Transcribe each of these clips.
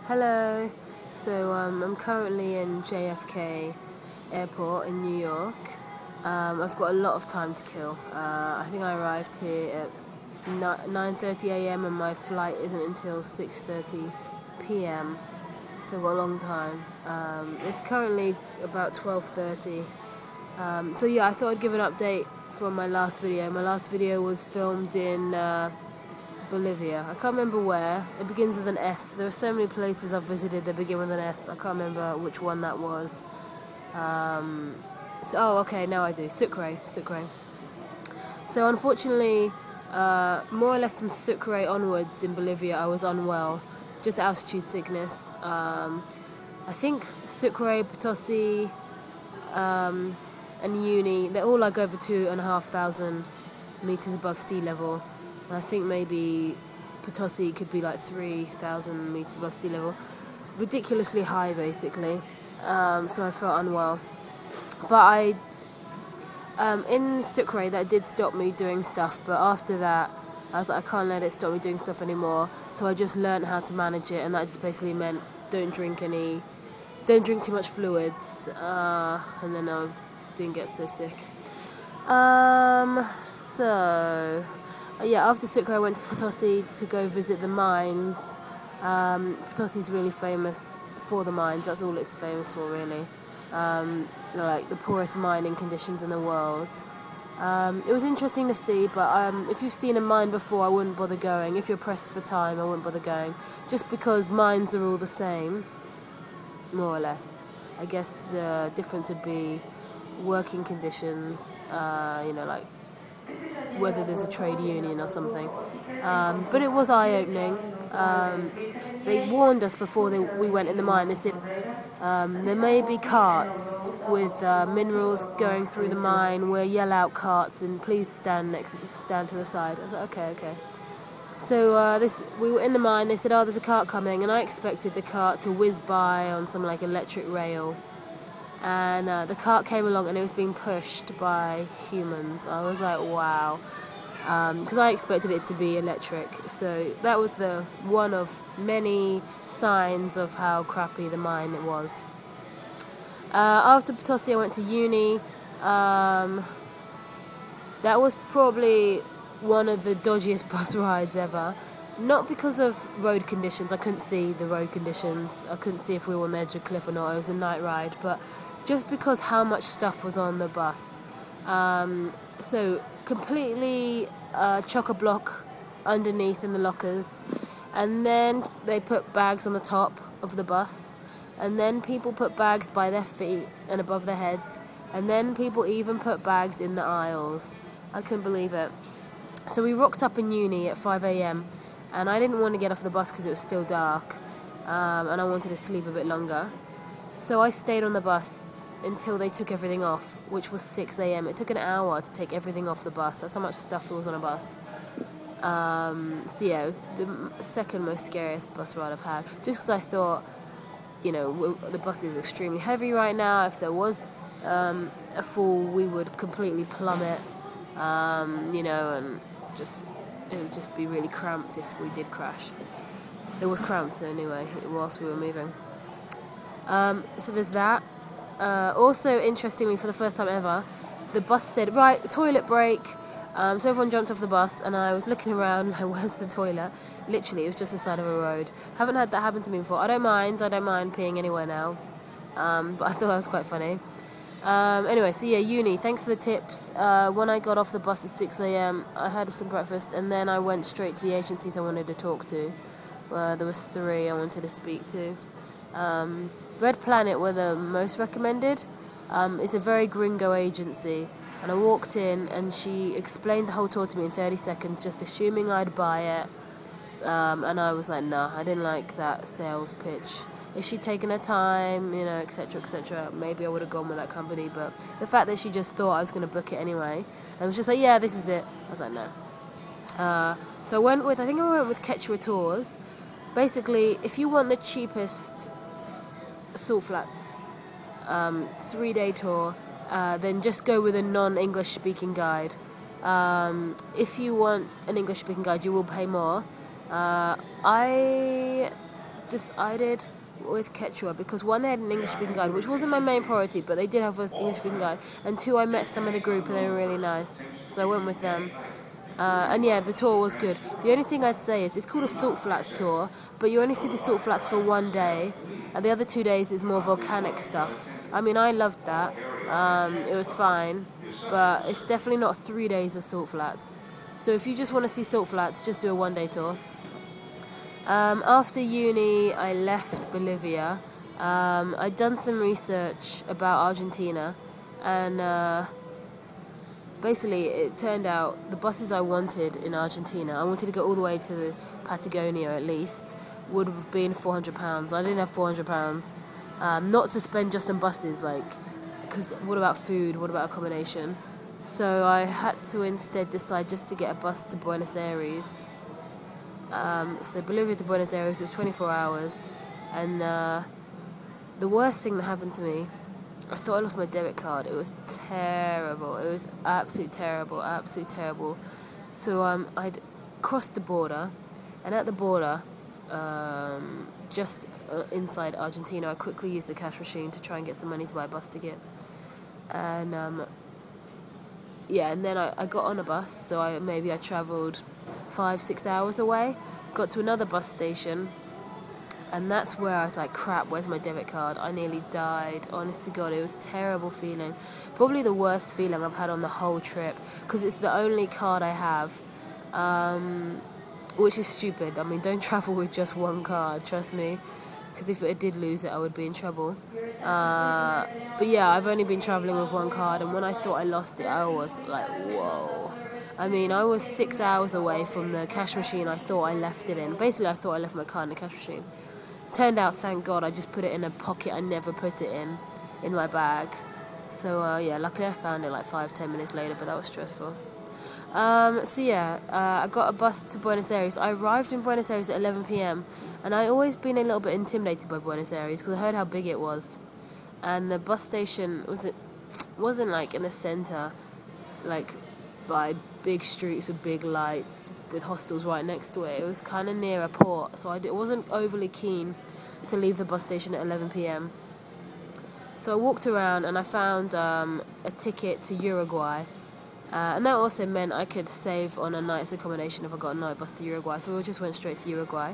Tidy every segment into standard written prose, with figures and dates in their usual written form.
Hello. I'm currently in JFK Airport in New York. I've got a lot of time to kill. I think I arrived here at 9:30 a.m. and my flight isn't until 6:30 p.m. So I've got a long time. It's currently about 12:30. I thought I'd give an update from my last video. My last video was filmed in Bolivia. I can't remember where. It begins with an S. There are so many places I've visited that begin with an S. I can't remember which one that was. Okay, now I do. Sucre. So unfortunately, more or less from Sucre onwards in Bolivia, I was unwell. Just altitude sickness. I think Sucre, Potosi, and Uni, they're all like over 2,500 meters above sea level. And I think maybe Potosi could be like 3,000 meters above sea level. Ridiculously high, basically. So I felt unwell. But in Sucre, that did stop me doing stuff. But after that, I was like, I can't let it stop me doing stuff anymore. So I just learned how to manage it, and that just basically meant don't drink too much fluids, and then I didn't get so sick. After Sucre, I went to Potosi to go visit the mines. Potosi's really famous for the mines. That's all it's famous for, really. Like the poorest mining conditions in the world. It was interesting to see, but if you've seen a mine before, I wouldn't bother going. If you're pressed for time, I wouldn't bother going. Just because mines are all the same, more or less. I guess the difference would be working conditions, like whether there's a trade union or something. But it was eye-opening. They warned us before we went in the mine. They said there may be carts with minerals going through the mine. We'll yell out carts and please stand to the side. I was like, okay. So we were in the mine. They said, there's a cart coming, and I expected the cart to whiz by on some like electric rail. And the cart came along and it was being pushed by humans. I was like, wow. Because I expected it to be electric. So that was one of many signs of how crappy the mine it was. After Potosi, I went to Uni. That was probably one of the dodgiest bus rides ever. Not because of road conditions. I couldn't see the road conditions. I couldn't see if we were on the edge of a cliff or not. It was a night ride. But just because how much stuff was on the bus. So completely chock-a-block underneath in the lockers. And then they put bags on the top of the bus. And then people put bags by their feet and above their heads. And then people even put bags in the aisles. I couldn't believe it. So we rocked up in Uni at 5 a.m. And I didn't want to get off the bus because it was still dark. And I wanted to sleep a bit longer. So I stayed on the bus until they took everything off, which was 6 a.m. It took an hour to take everything off the bus. That's how much stuff there was on a bus. It was the second most scariest bus ride I've had. Just because I thought, the bus is extremely heavy right now. If there was a fall, we would completely plummet, and it would just be really cramped if we did crash. It was cramped anyway, whilst we were moving. So there's that. Also, interestingly, for the first time ever, the bus said, right, toilet break. So everyone jumped off the bus, and I was looking around, like, where's the toilet? Literally, it was just the side of a road. Haven't had that happen to me before. I don't mind peeing anywhere now. But I thought that was quite funny. Uni, thanks for the tips. When I got off the bus at 6 a.m, I had some breakfast, and then I went straight to the agencies I wanted to talk to. There was 3 I wanted to speak to. Red Planet were the most recommended. It's a very gringo agency, and I walked in and she explained the whole tour to me in 30 seconds, just assuming I'd buy it. And I was like, nah, I didn't like that sales pitch. If she'd taken her time, etc., maybe I would have gone with that company. But the fact that she just thought I was going to book it anyway, and was just like, yeah, this is it. I was like, no. So I went with Quechua Tours. Basically, if you want the cheapest salt flats 3-day tour, then just go with a non-English speaking guide. If you want an English speaking guide, you will pay more. I decided with Quechua because one, they had an English-speaking guide, which wasn't my main priority, but they did have an English-speaking guide, and two, I met some of the group and they were really nice, so I went with them. And yeah, the tour was good. The only thing I'd say is it's called a Salt Flats tour, but you only see the Salt Flats for one day, and the other 2 days is more volcanic stuff. I mean, I loved that. It was fine, but it's definitely not 3 days of Salt Flats. So if you just want to see Salt Flats, just do a one-day tour. After uni, I left Bolivia. I'd done some research about Argentina, and basically it turned out the buses I wanted in Argentina, I wanted to go all the way to Patagonia at least, would have been £400. I didn't have £400, not to spend just on buses, like, because what about food, what about accommodation? So I had to instead decide just to get a bus to Buenos Aires. So Bolivia to Buenos Aires was 24 hours, and the worst thing that happened to me, I thought I lost my debit card. It was terrible. It was absolutely terrible, absolutely terrible. So I'd crossed the border, and at the border, just inside Argentina, I quickly used the cash machine to try and get some money to buy a bus ticket. And yeah, and then I got on a bus, so I travelled 5-6 hours away, got to another bus station, and that's where I was like, crap, where's my debit card? I nearly died, honest to God. It was a terrible feeling, probably the worst feeling I've had on the whole trip, because it's the only card I have, which is stupid. I mean, don't travel with just one card, trust me, because if I did lose it, I would be in trouble. But yeah, I've only been travelling with one card, and when I thought I lost it, I was like, whoa. I mean, I was 6 hours away from the cash machine I thought I left it in. Basically, I thought I left my card in the cash machine. Turned out, thank God, I just put it in a pocket I never put it in my bag. So yeah, luckily I found it like 5-10 minutes later, but that was stressful. So yeah, I got a bus to Buenos Aires. I arrived in Buenos Aires at 11 p.m. and I always been a little bit intimidated by Buenos Aires because I heard how big it was, and the bus station wasn't like in the center, like by big streets with big lights with hostels right next to it. It was kind of near a port, so I wasn't overly keen to leave the bus station at 11 p.m. So I walked around and I found a ticket to Uruguay. And that also meant I could save on a night's accommodation if I got a night bus to Uruguay, so we just went straight to Uruguay.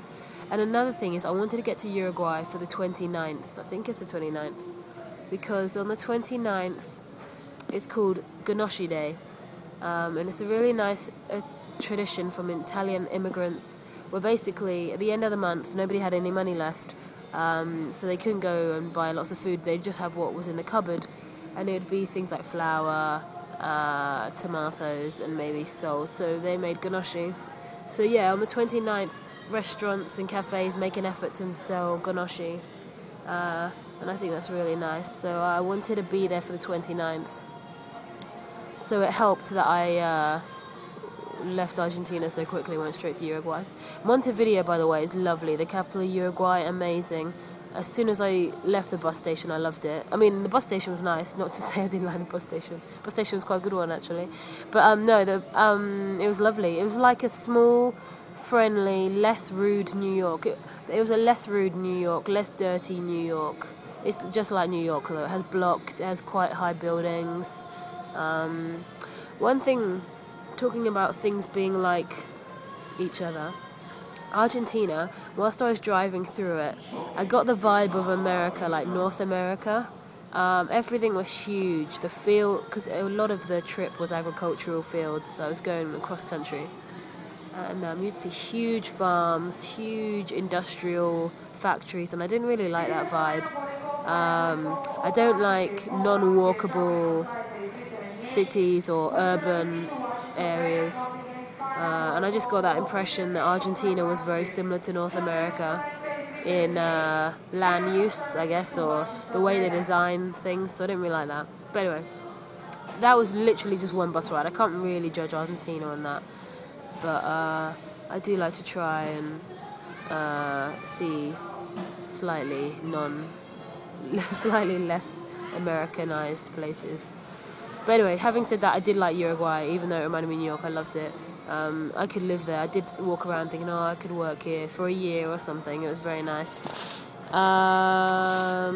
And another thing is I wanted to get to Uruguay for the 29th, I think it's the 29th, because on the 29th it's called Ganoshi Day, and it's a really nice tradition from Italian immigrants, where basically at the end of the month nobody had any money left, so they couldn't go and buy lots of food, they'd just have what was in the cupboard, and it would be things like flour, tomatoes and maybe souls, so they made ganoshi. So yeah, on the 29th, restaurants and cafes make an effort to sell ganoshi, and I think that's really nice. So I wanted to be there for the 29th, so it helped that I left Argentina so quickly, went straight to Uruguay. Montevideo, by the way, is lovely, the capital of Uruguay, amazing. As soon as I left the bus station, I loved it. I mean, the bus station was nice, not to say I didn't like the bus station. The bus station was quite a good one, actually. But no, it was lovely. It was like a small, friendly, less rude New York. It was a less rude New York, less dirty New York. It's just like New York, though. It has blocks, it has quite high buildings. One thing, talking about things being like each other, Argentina, whilst I was driving through it, I got the vibe of America, like North America. Everything was huge. The field, because a lot of the trip was agricultural fields, so I was going across country. And you'd see huge farms, huge industrial factories, and I didn't really like that vibe. I don't like non-walkable cities or urban areas. And I just got that impression that Argentina was very similar to North America in land use, I guess, or the way they design things, so I didn't really like that. But anyway, that was literally just one bus ride. I can't really judge Argentina on that, but I do like to try and see slightly less Americanized places. But anyway, having said that, I did like Uruguay, even though it reminded me of New York. I loved it. I could live there. I did walk around thinking, oh, I could work here for a year or something. It was very nice. I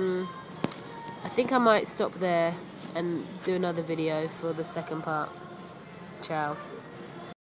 think I might stop there and do another video for the second part. Ciao.